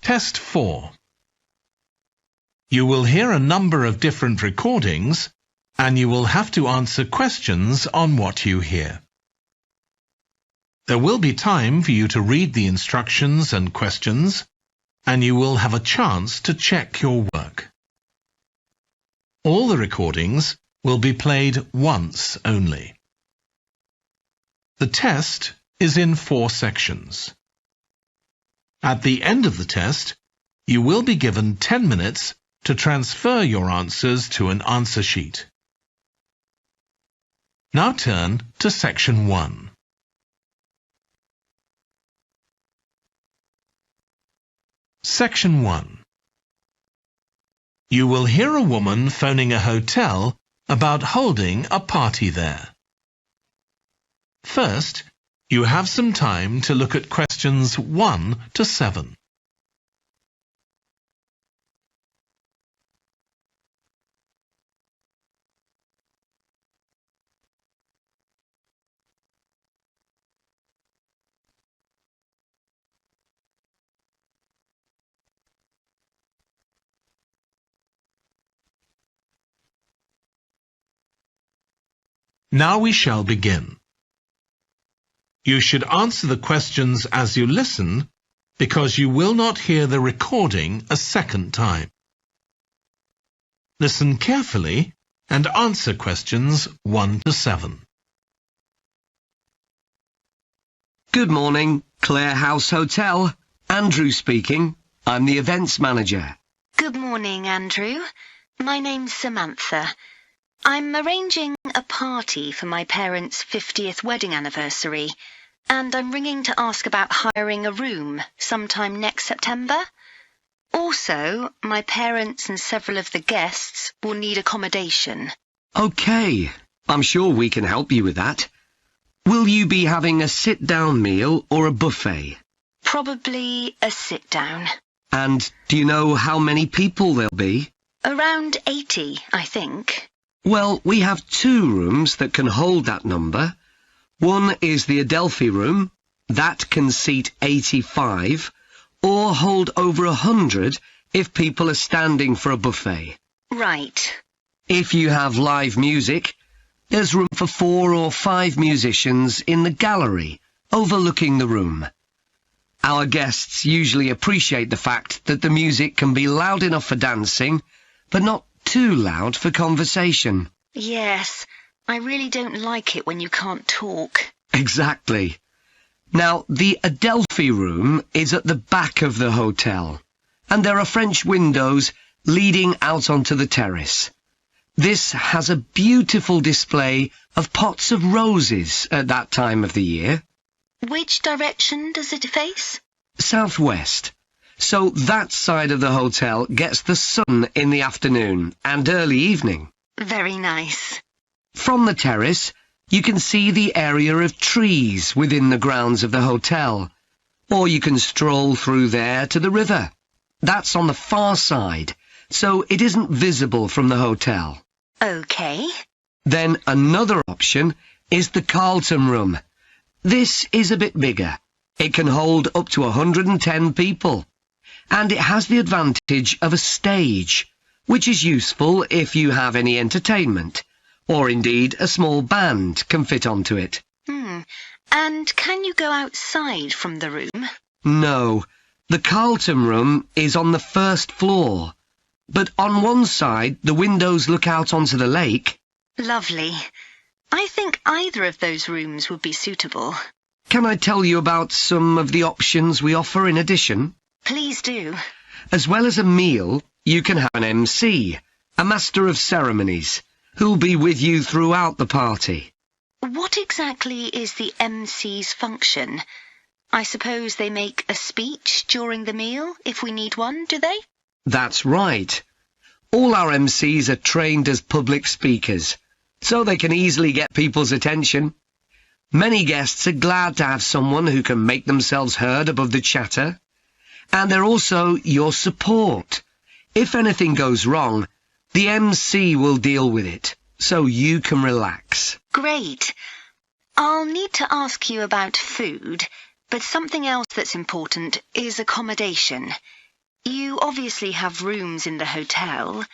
Test 4. You will hear a number of different recordings, and you will have to answer questions on what you hear. There will be time for you to read the instructions and questions, and you will have a chance to check your work. All the recordings will be played once only. The test is in 4 sections. At the end of the test, you will be given 10 minutes to transfer your answers to an answer sheet. Now turn to Section 1. Section 1. You will hear a woman phoning a hotel about holding a party there. First, you have some time to look at questions 1 to 7. Now we shall begin. You should answer the questions as you listen, because you will not hear the recording a second time. Listen carefully and answer questions 1 to 7. Good morning, Clare House Hotel. Andrew speaking. I'm the events manager. Good morning, Andrew. My name's Samantha. I'm arranging a party for my parents' 50th wedding anniversary, and I'm ringing to ask about hiring a room sometime next September. Also, my parents and several of the guests will need accommodation. OK, I'm sure we can help you with that. Will you be having a sit-down meal or a buffet? Probably a sit-down. And do you know how many people there'll be? Around 80, I think. Well, we have 2 rooms that can hold that number. One is the Adelphi room. That can seat 85, or hold over 100 if people are standing for a buffet. Right. If you have live music, there's room for 4 or 5 musicians in the gallery, overlooking the room. Our guests usually appreciate the fact that the music can be loud enough for dancing, but not too loud for conversation. Yes, I really don't like it when you can't talk. Exactly. Now, the Adelphi room is at the back of the hotel, and there are French windows leading out onto the terrace. This has a beautiful display of pots of roses at that time of the year. Which direction does it face? Southwest. So that side of the hotel gets the sun in the afternoon and early evening. Very nice. From the terrace, you can see the area of trees within the grounds of the hotel, or you can stroll through there to the river. That's on the far side, so it isn't visible from the hotel. OK. Then another option is the Carlton room. This is a bit bigger. It can hold up to 110 people. And it has the advantage of a stage, which is useful if you have any entertainment, or indeed a small band can fit onto it. And can you go outside from the room? No, the Carlton room is on the first floor, but on one side the windows look out onto the lake. Lovely. I think either of those rooms would be suitable. Can I tell you about some of the options we offer in addition? Please do. As well as a meal, you can have an MC, a master of ceremonies, who'll be with you throughout the party. What exactly is the MC's function? I suppose they make a speech during the meal, if we need one, do they? That's right. All our MCs are trained as public speakers, so they can easily get people's attention. Many guests are glad to have someone who can make themselves heard above the chatter. And they're also your support. If anything goes wrong, the MC will deal with it, so you can relax. Great. I'll need to ask you about food, but something else that's important is accommodation. You obviously have rooms in the hotel,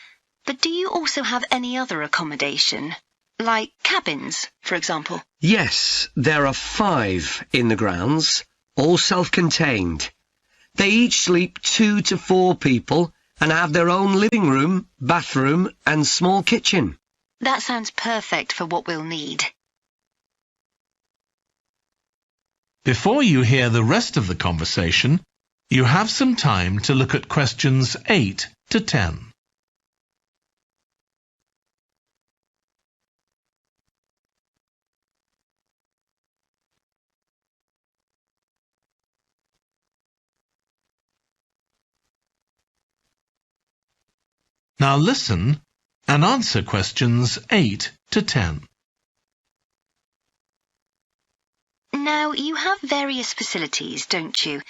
but do you also have any other accommodation? Like cabins, for example? Yes, there are 5 in the grounds, all self-contained. They each sleep 2 to 4 people and have their own living room, bathroom and small kitchen. That sounds perfect for what we'll need. Before you hear the rest of the conversation, you have some time to look at questions 8 to 10. Now listen and answer questions 8 to 10. Now, you have various facilities, don't you?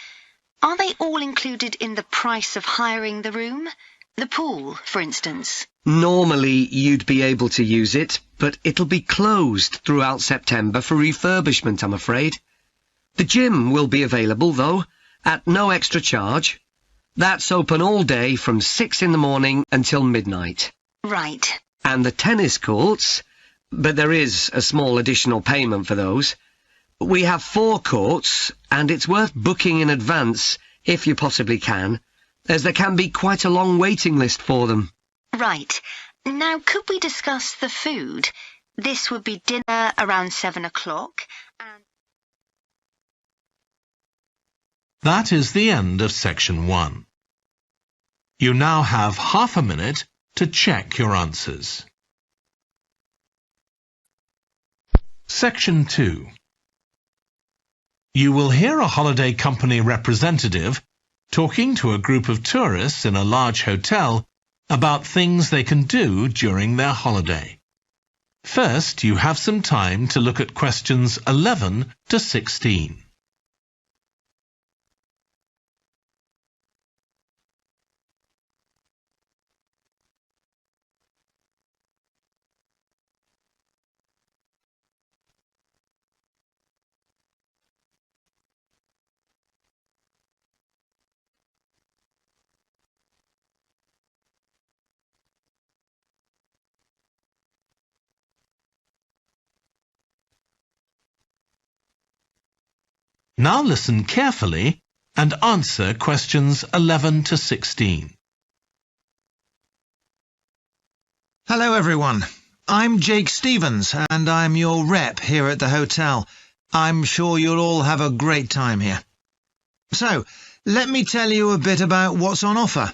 Are they all included in the price of hiring the room? The pool, for instance? Normally you'd be able to use it, but it'll be closed throughout September for refurbishment, I'm afraid. The gym will be available, though, at no extra charge. That's open all day from 6 in the morning until midnight. Right. And the tennis courts, but there is a small additional payment for those. We have 4 courts, and it's worth booking in advance, if you possibly can, as there can be quite a long waiting list for them. Right. Now, could we discuss the food? This would be dinner around 7 o'clock. That is the end of section 1. You now have half a minute to check your answers. Section 2. You will hear a holiday company representative talking to a group of tourists in a large hotel about things they can do during their holiday. First, you have some time to look at questions 11 to 16. Now listen carefully and answer questions 11 to 16. Hello everyone, I'm Jake Stevens and I'm your rep here at the hotel. I'm sure you'll all have a great time here. So, let me tell you a bit about what's on offer.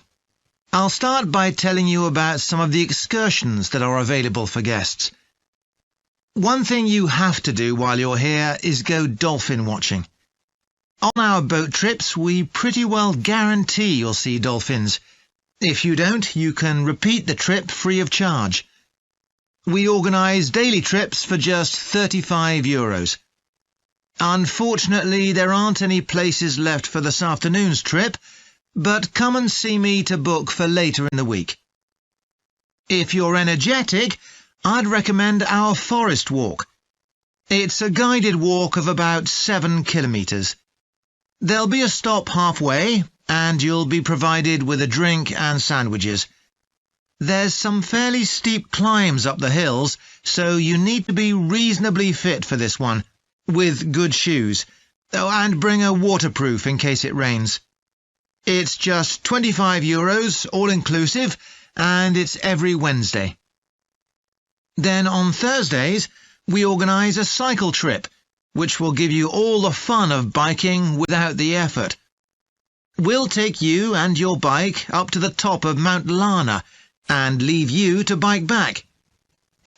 I'll start by telling you about some of the excursions that are available for guests. One thing you have to do while you're here is go dolphin watching. On our boat trips, we pretty well guarantee you'll see dolphins. If you don't, you can repeat the trip free of charge. We organise daily trips for just €35. Unfortunately, there aren't any places left for this afternoon's trip, but come and see me to book for later in the week. If you're energetic, I'd recommend our forest walk. It's a guided walk of about 7 kilometres. There'll be a stop halfway, and you'll be provided with a drink and sandwiches. There's some fairly steep climbs up the hills, so you need to be reasonably fit for this one, with good shoes. Oh, and bring a waterproof in case it rains. It's just €25, all-inclusive, and it's every Wednesday. Then on Thursdays, we organise a cycle trip, which will give you all the fun of biking without the effort. We'll take you and your bike up to the top of Mount Lana and leave you to bike back.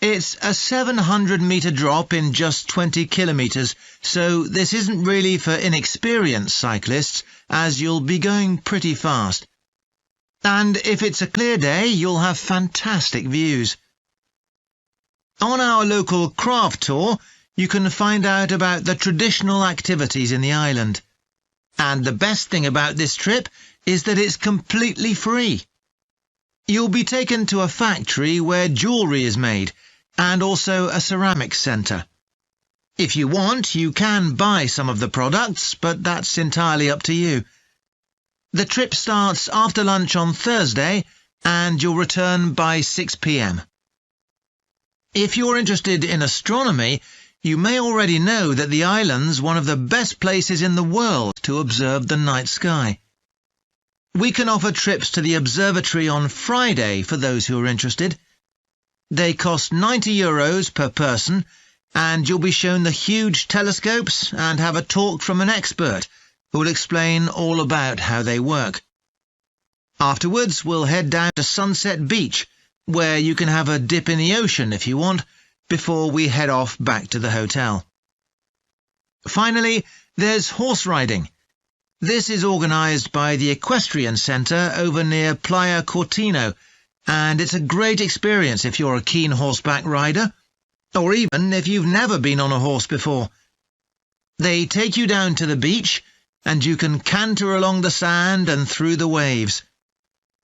It's a 700-metre drop in just 20 kilometres, so this isn't really for inexperienced cyclists, as you'll be going pretty fast. And if it's a clear day, you'll have fantastic views. On our local craft tour, you can find out about the traditional activities in the island. And the best thing about this trip is that it's completely free. You'll be taken to a factory where jewellery is made, and also a ceramics centre. If you want, you can buy some of the products, but that's entirely up to you. The trip starts after lunch on Thursday and you'll return by 6 p.m. If you're interested in astronomy, you may already know that the island's one of the best places in the world to observe the night sky. We can offer trips to the observatory on Friday for those who are interested. They cost €90 per person, and you'll be shown the huge telescopes and have a talk from an expert who will explain all about how they work. Afterwards, we'll head down to Sunset Beach, where you can have a dip in the ocean if you want, before we head off back to the hotel. Finally, there's horse riding. This is organised by the Equestrian Centre over near Playa Cortino, and it's a great experience if you're a keen horseback rider, or even if you've never been on a horse before. They take you down to the beach, and you can canter along the sand and through the waves.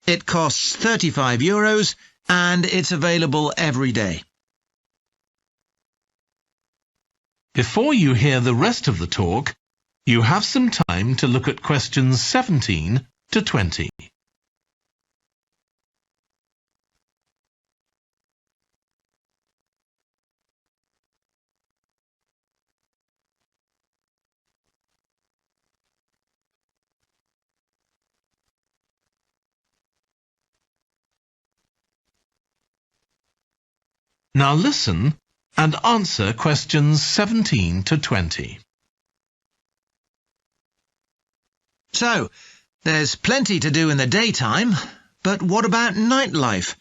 It costs €35, and it's available every day. Before you hear the rest of the talk, you have some time to look at questions 17 to 20. Now listen and answer questions 17 to 20. So, there's plenty to do in the daytime, but what about nightlife?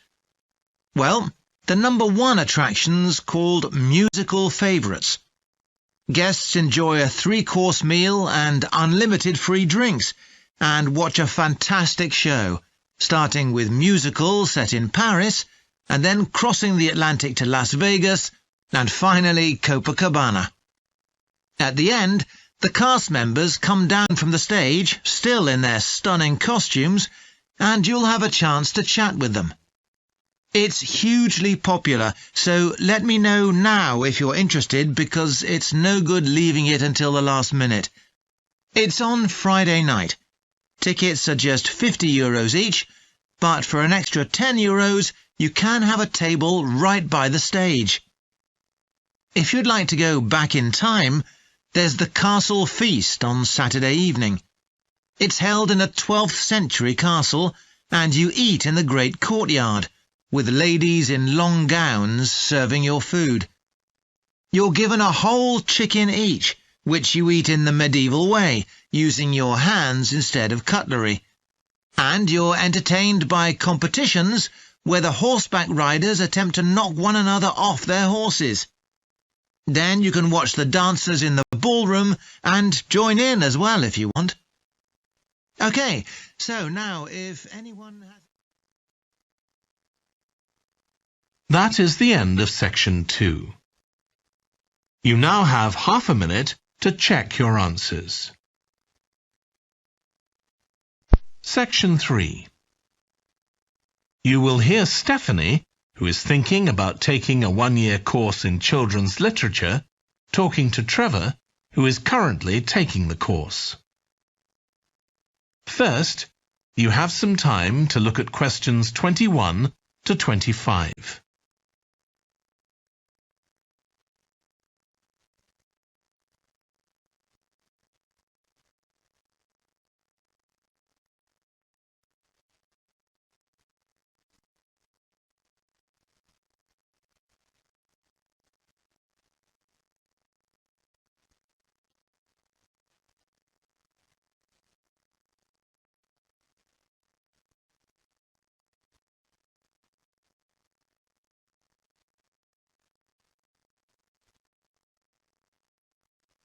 Well, the number one attraction's called Musical Favourites. Guests enjoy a 3-course meal and unlimited free drinks, and watch a fantastic show, starting with musicals set in Paris, and then crossing the Atlantic to Las Vegas, and finally Copacabana. At the end, the cast members come down from the stage, still in their stunning costumes, and you'll have a chance to chat with them. It's hugely popular, so let me know now if you're interested, because it's no good leaving it until the last minute. It's on Friday night. Tickets are just €50 each, but for an extra €10, you can have a table right by the stage. If you'd like to go back in time, there's the Castle Feast on Saturday evening. It's held in a 12th century castle, and you eat in the great courtyard, with ladies in long gowns serving your food. You're given a whole chicken each, which you eat in the medieval way, using your hands instead of cutlery. And you're entertained by competitions where the horseback riders attempt to knock one another off their horses. Then you can watch the dancers in the ballroom and join in as well if you want. OK, so now if anyone has... That is the end of section 2. You now have half a minute to check your answers. Section 3. You will hear Stephanie, who is thinking about taking a 1-year course in children's literature, talking to Trevor, who is currently taking the course. First, you have some time to look at questions 21 to 25.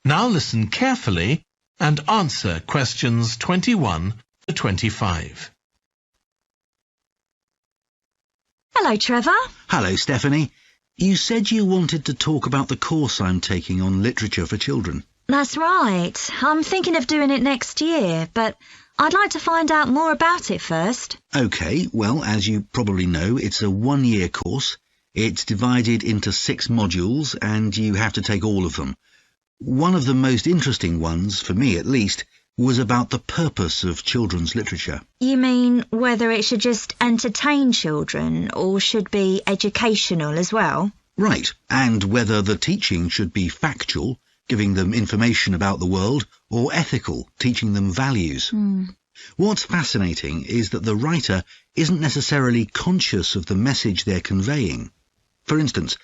Now listen carefully and answer questions 21 to 25. Hello, Trevor. Hello, Stephanie. You said you wanted to talk about the course I'm taking on literature for children. That's right. I'm thinking of doing it next year, but I'd like to find out more about it first. OK, well, as you probably know, it's a 1-year course. It's divided into 6 modules, and you have to take all of them. One of the most interesting ones, for me at least, was about the purpose of children's literature. You mean whether it should just entertain children or should be educational as well? Right, and whether the teaching should be factual, giving them information about the world, or ethical, teaching them values. What's fascinating is that the writer isn't necessarily conscious of the message they're conveying. For instance,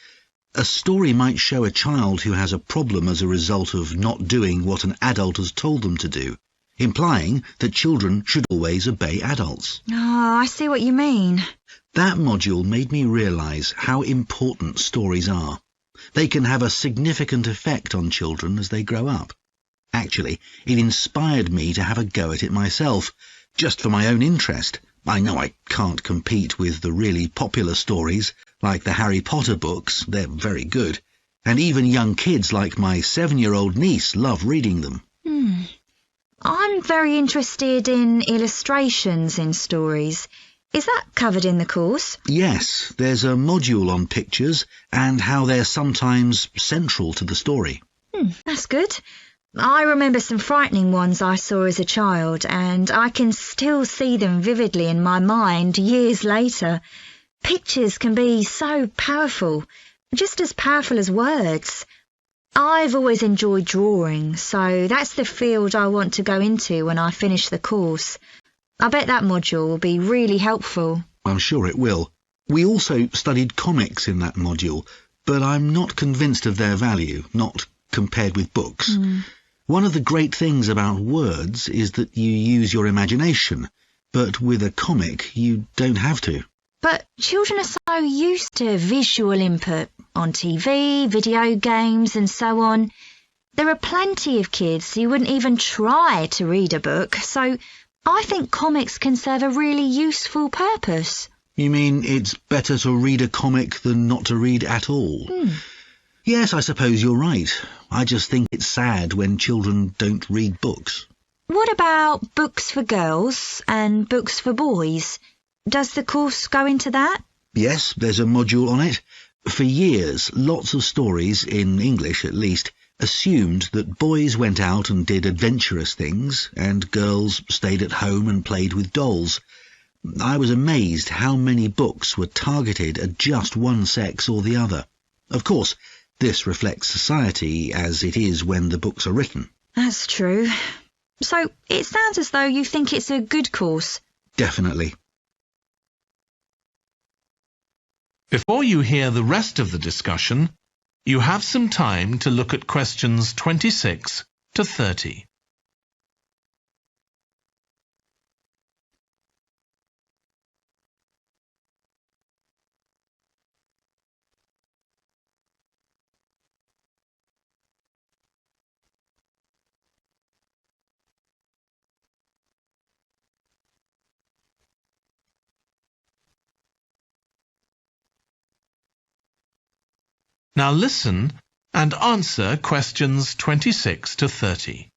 a story might show a child who has a problem as a result of not doing what an adult has told them to do, implying that children should always obey adults. Oh, I see what you mean. That module made me realise how important stories are. They can have a significant effect on children as they grow up. Actually, it inspired me to have a go at it myself, just for my own interest. I know I can't compete with the really popular stories, like the Harry Potter books. They're very good. And even young kids like my 7-year-old niece love reading them. I'm very interested in illustrations in stories. Is that covered in the course? Yes, there's a module on pictures and how they're sometimes central to the story. That's good. I remember some frightening ones I saw as a child, and I can still see them vividly in my mind years later. Pictures can be so powerful, just as powerful as words. I've always enjoyed drawing, so that's the field I want to go into when I finish the course. I bet that module will be really helpful. I'm sure it will. We also studied comics in that module, but I'm not convinced of their value, not compared with books. One of the great things about words is that you use your imagination, but with a comic you don't have to. But children are so used to visual input on TV, video games and so on. There are plenty of kids who wouldn't even try to read a book, so I think comics can serve a really useful purpose. You mean it's better to read a comic than not to read at all? Yes, I suppose you're right. I just think it's sad when children don't read books. What about books for girls and books for boys? Does the course go into that? Yes, there's a module on it. For years, lots of stories, in English at least, assumed that boys went out and did adventurous things, and girls stayed at home and played with dolls. I was amazed how many books were targeted at just one sex or the other. Of course, this reflects society as it is when the books are written. That's true. So it sounds as though you think it's a good course. Definitely. Before you hear the rest of the discussion, you have some time to look at questions 26 to 30. Now listen and answer questions 26 to 30.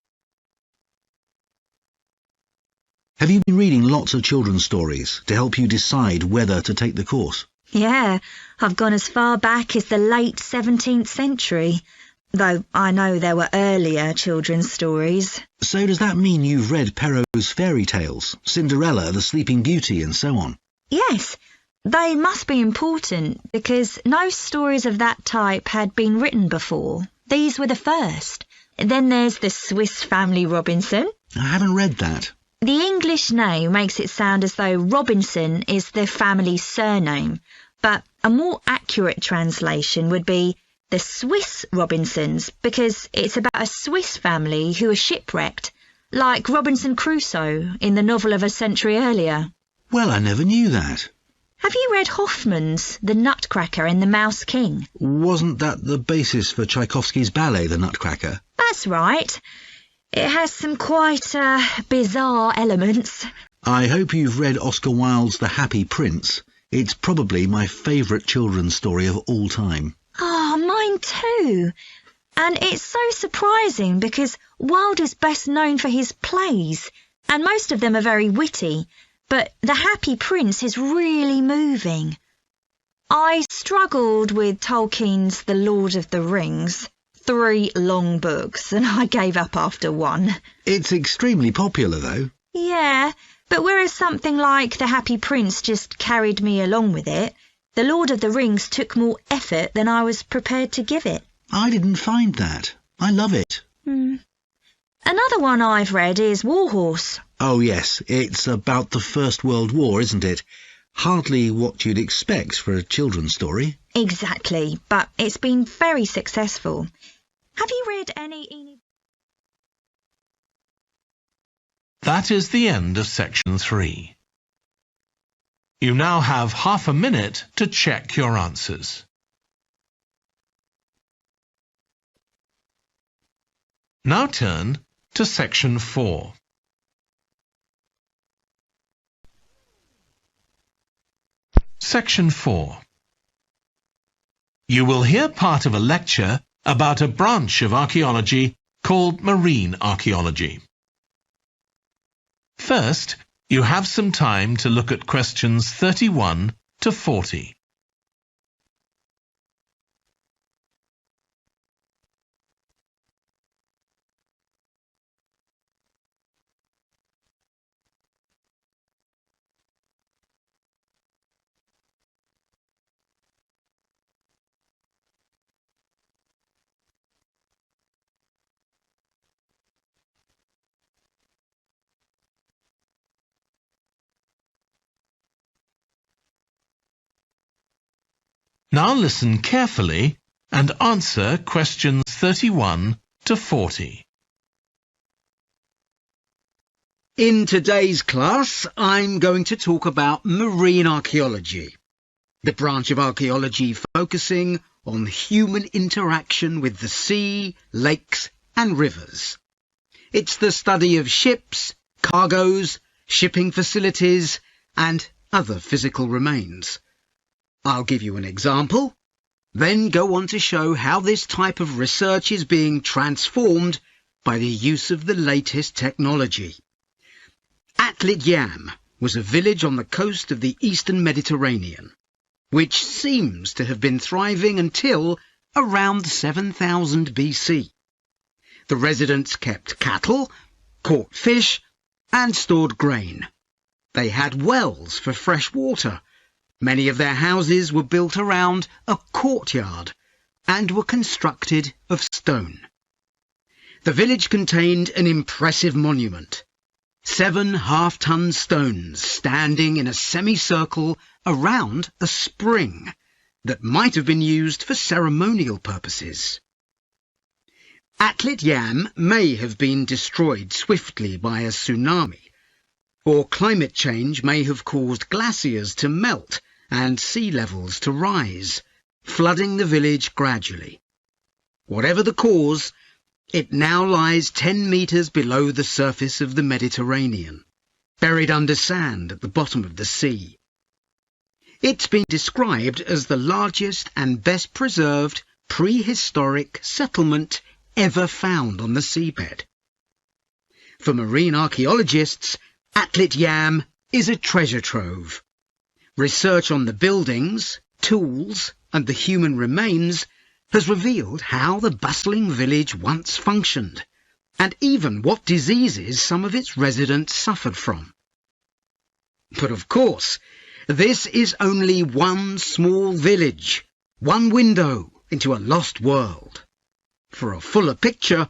Have you been reading lots of children's stories to help you decide whether to take the course? Yeah, I've gone as far back as the late 17th century, though I know there were earlier children's stories. So does that mean you've read Perrault's fairy tales, Cinderella, the Sleeping Beauty, and so on? Yes. They must be important because no stories of that type had been written before. These were the first. Then there's the Swiss Family Robinson. I haven't read that. The English name makes it sound as though Robinson is the family's surname, but a more accurate translation would be the Swiss Robinsons because it's about a Swiss family who are shipwrecked, like Robinson Crusoe in the novel of a century earlier. Well, I never knew that. Have you read Hoffmann's The Nutcracker and the Mouse King? Wasn't that the basis for Tchaikovsky's ballet, The Nutcracker? That's right. It has some quite bizarre elements. I hope you've read Oscar Wilde's The Happy Prince. It's probably my favourite children's story of all time. Oh, mine too. And it's so surprising because Wilde is best known for his plays, and most of them are very witty. But The Happy Prince is really moving. I struggled with Tolkien's The Lord of the Rings. 3 long books and I gave up after 1. It's extremely popular, though. Yeah, but whereas something like The Happy Prince just carried me along with it, The Lord of the Rings took more effort than I was prepared to give it. I didn't find that. I love it. Another one I've read is Warhorse. Oh, yes, it's about the First World War, isn't it? Hardly what you'd expect for a children's story. Exactly, but it's been very successful. Have you read any... That is the end of section 3. You now have half a minute to check your answers. Now turn to section 4. Section 4. You will hear part of a lecture about a branch of archaeology called marine archaeology. First, you have some time to look at questions 31 to 40. Now listen carefully and answer questions 31 to 40. In today's class, I'm going to talk about marine archaeology, the branch of archaeology focusing on human interaction with the sea, lakes and rivers. It's the study of ships, cargoes, shipping facilities and other physical remains. I'll give you an example, then go on to show how this type of research is being transformed by the use of the latest technology. Atlit Yam was a village on the coast of the eastern Mediterranean, which seems to have been thriving until around 7000 BC. The residents kept cattle, caught fish, and stored grain. They had wells for fresh water. Many of their houses were built around a courtyard and were constructed of stone. The village contained an impressive monument, 7 half-ton stones standing in a semicircle around a spring that might have been used for ceremonial purposes. Atlit Yam may have been destroyed swiftly by a tsunami, or climate change may have caused glaciers to melt and sea levels to rise, flooding the village gradually. Whatever the cause, it now lies 10 metres below the surface of the Mediterranean, buried under sand at the bottom of the sea. It's been described as the largest and best preserved prehistoric settlement ever found on the seabed. For marine archaeologists, Atlit Yam is a treasure trove. Research on the buildings, tools, and the human remains has revealed how the bustling village once functioned, and even what diseases some of its residents suffered from. But of course, this is only one small village, one window into a lost world. For a fuller picture,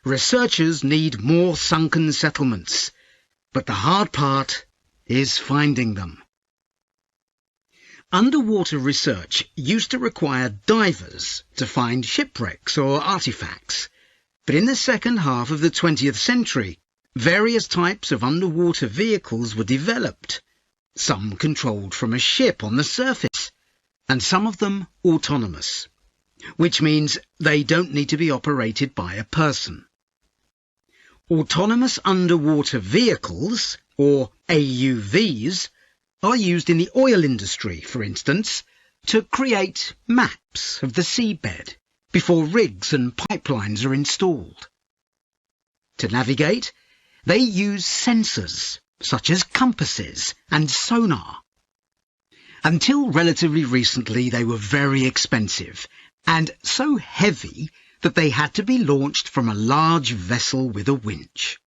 researchers need more sunken settlements, but the hard part is finding them. Underwater research used to require divers to find shipwrecks or artifacts, but in the second half of the 20th century, various types of underwater vehicles were developed, some controlled from a ship on the surface, and some of them autonomous, which means they don't need to be operated by a person. Autonomous underwater vehicles, or AUVs, are used in the oil industry, for instance, to create maps of the seabed before rigs and pipelines are installed. To navigate, they use sensors such as compasses and sonar. Until relatively recently, they were very expensive and so heavy that they had to be launched from a large vessel with a winch.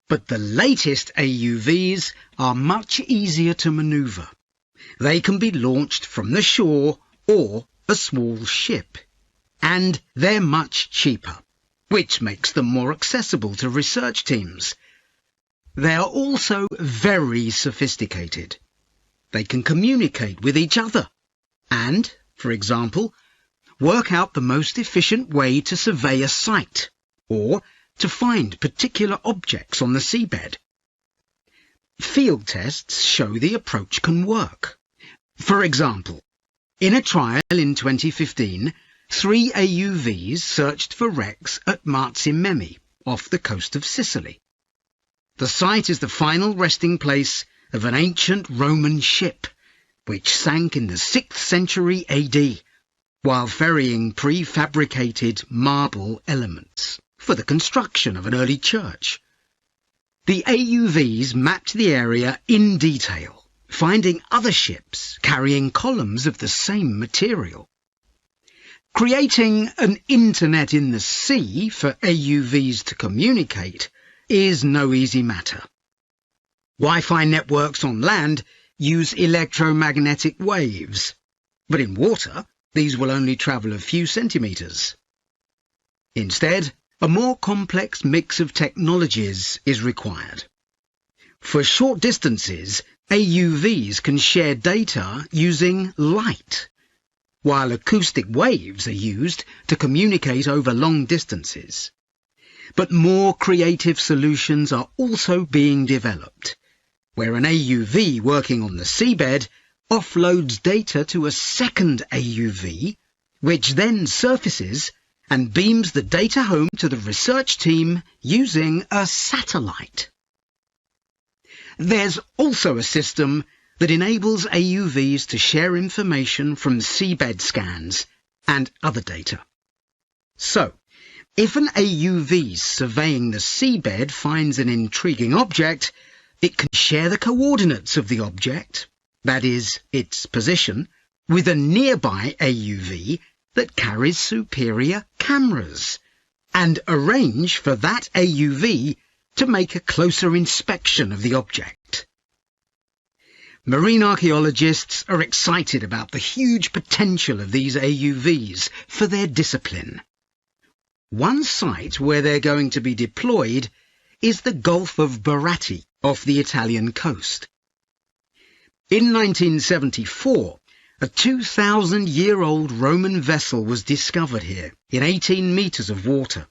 But the latest AUVs are much easier to manoeuvre. They can be launched from the shore or a small ship, and they're much cheaper, which makes them more accessible to research teams. They are also very sophisticated. They can communicate with each other and, for example, work out the most efficient way to survey a site or to find particular objects on the seabed. Field tests show the approach can work. For example, in a trial in 2015, 3 AUVs searched for wrecks at Marzimmemi, off the coast of Sicily. The site is the final resting place of an ancient Roman ship, which sank in the 6th century AD, while ferrying prefabricated marble elements for the construction of an early church. The AUVs mapped the area in detail, finding other ships carrying columns of the same material. Creating an internet in the sea for AUVs to communicate is no easy matter. Wi-Fi networks on land use electromagnetic waves, but in water these will only travel a few centimetres. Instead, a more complex mix of technologies is required. For short distances, AUVs can share data using light, while acoustic waves are used to communicate over long distances. But more creative solutions are also being developed, where an AUV working on the seabed offloads data to a second AUV, which then surfaces and beams the data home to the research team using a satellite. There's also a system that enables AUVs to share information from seabed scans and other data. So, if an AUV surveying the seabed finds an intriguing object, it can share the coordinates of the object, that is, its position, with a nearby AUV that carries superior cameras, and arrange for that AUV to make a closer inspection of the object. Marine archaeologists are excited about the huge potential of these AUVs for their discipline. One site where they're going to be deployed is the Gulf of Baratti off the Italian coast. In 1974, a 2,000-year-old Roman vessel was discovered here in 18 metres of water.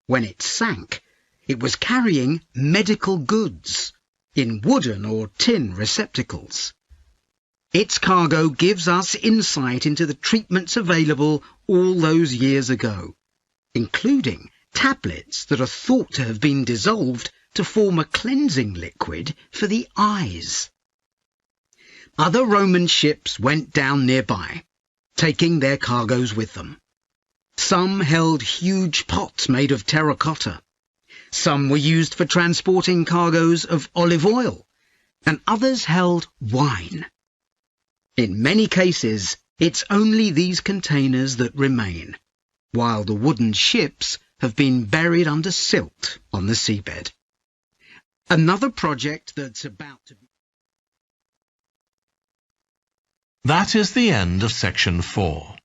When it sank, it was carrying medical goods in wooden or tin receptacles. Its cargo gives us insight into the treatments available all those years ago, including tablets that are thought to have been dissolved to form a cleansing liquid for the eyes. Other Roman ships went down nearby, taking their cargoes with them. Some held huge pots made of terracotta. Some were used for transporting cargoes of olive oil, and others held wine. In many cases, it's only these containers that remain, while the wooden ships have been buried under silt on the seabed. Another project that's about to be... That is the end of section 4.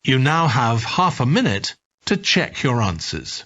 You now have half a minute to check your answers.